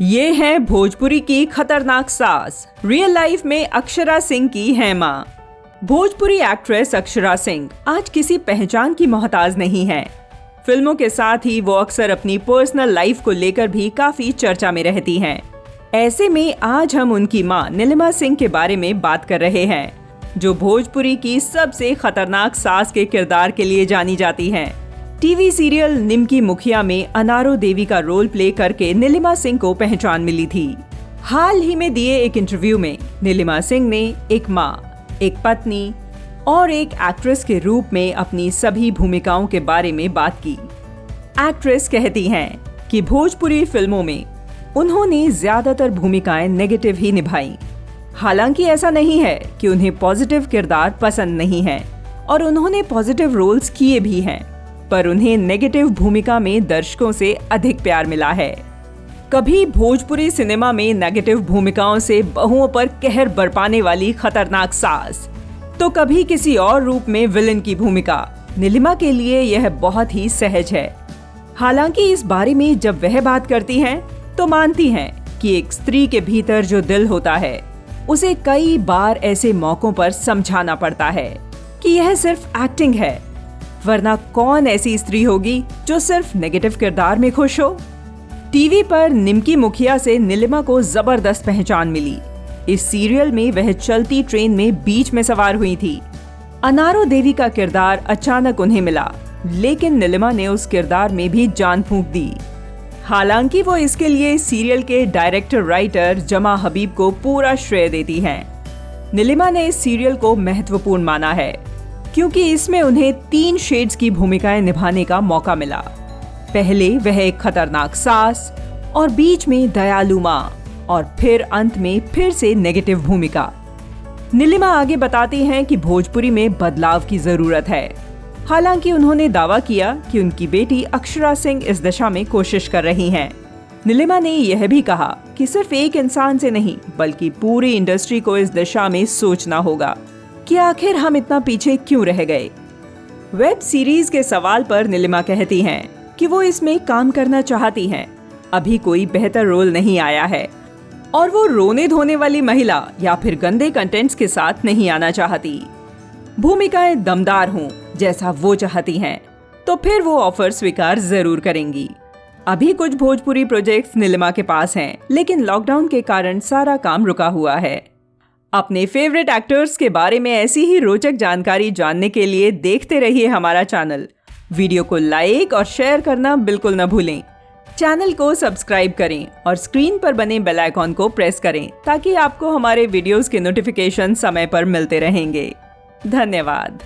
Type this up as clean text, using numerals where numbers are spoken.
ये है भोजपुरी की खतरनाक सास, रियल लाइफ में अक्षरा सिंह की है मां। भोजपुरी एक्ट्रेस अक्षरा सिंह आज किसी पहचान की मोहताज नहीं है। फिल्मों के साथ ही वो अक्सर अपनी पर्सनल लाइफ को लेकर भी काफी चर्चा में रहती हैं। ऐसे में आज हम उनकी मां नीलिमा सिंह के बारे में बात कर रहे हैं, जो भोजपुरी की सबसे खतरनाक सास के किरदार के लिए जानी जाती हैं। टीवी सीरियल निमकी मुखिया में अनारो देवी का रोल प्ले करके नीलिमा सिंह को पहचान मिली थी। हाल ही में दिए एक इंटरव्यू में नीलिमा सिंह ने एक मां, एक पत्नी और एक एक्ट्रेस के रूप में अपनी सभी भूमिकाओं के बारे में बात की। एक्ट्रेस कहती हैं कि भोजपुरी फिल्मों में उन्होंने ज्यादातर भूमिकाएं नेगेटिव ही निभाई। हालांकि ऐसा नहीं है कि उन्हें पॉजिटिव किरदार पसंद नहीं है और उन्होंने पॉजिटिव रोल्स किए भी हैं, पर उन्हें नेगेटिव भूमिका में दर्शकों से अधिक प्यार मिला है। कभी भोजपुरी सिनेमा में नेगेटिव भूमिकाओं से बहुओं पर कहर बरपाने वाली खतरनाक सास, तो कभी किसी और रूप में विलन की भूमिका। नीलिमा के लिए यह बहुत ही सहज है। हालांकि इस बारे में जब वह बात करती हैं, तो मानती हैं कि एक स्त्री के भीतर जो दिल होता है, उसे कई बार ऐसे मौकों पर समझाना पड़ता है कि यह सिर्फ एक्टिंग है, वरना कौन ऐसी स्त्री होगी जो सिर्फ नेगेटिव किरदार में खुश हो। टीवी पर निमकी मुखिया से नीलिमा को जबरदस्त पहचान मिली। इस सीरियल में वह चलती ट्रेन में बीच में सवार हुई थी। अनारो देवी का किरदार अचानक उन्हें मिला, लेकिन नीलिमा ने उस किरदार में भी जान फूंक दी। हालांकि वो इसके लिए सीरियल के डायरेक्टर राइटर जमा हबीब को पूरा श्रेय देती हैं। नीलिमा ने इस सीरियल को महत्वपूर्ण माना है, क्योंकि इसमें उन्हें 3 शेड्स की भूमिकाएं निभाने का मौका मिला। पहले वह एक खतरनाक सास, और बीच में दयालु मां, और फिर अंत में फिर से नेगेटिव भूमिका। नीलिमा आगे बताती हैं कि भोजपुरी में बदलाव की जरूरत है। हालांकि उन्होंने दावा किया कि उनकी बेटी अक्षरा सिंह इस दिशा में कोशिश कर रही हैं। नीलिमा ने यह भी कहा कि सिर्फ एक इंसान से नहीं, बल्कि पूरी इंडस्ट्री को इस दिशा में सोचना होगा कि आखिर हम इतना पीछे क्यों रह गए। वेब सीरीज के सवाल पर नीलिमा कहती हैं कि वो इसमें काम करना चाहती हैं। अभी कोई बेहतर रोल नहीं आया है और वो रोने धोने वाली महिला या फिर गंदे कंटेंट्स के साथ नहीं आना चाहती। भूमिकाएं दमदार हों जैसा वो चाहती हैं, तो फिर वो ऑफर स्वीकार जरूर करेंगी। अभी कुछ भोजपुरी प्रोजेक्ट्स नीलिमा के पास हैं, लेकिन लॉकडाउन के कारण सारा काम रुका हुआ है। अपने फेवरेट एक्टर्स के बारे में ऐसी ही रोचक जानकारी जानने के लिए देखते रहिए हमारा चैनल। वीडियो को लाइक और शेयर करना बिल्कुल न भूलें। चैनल को सब्सक्राइब करें और स्क्रीन पर बने बेल आइकॉन को प्रेस करें, ताकि आपको हमारे वीडियोस के नोटिफिकेशन समय पर मिलते रहेंगे। धन्यवाद।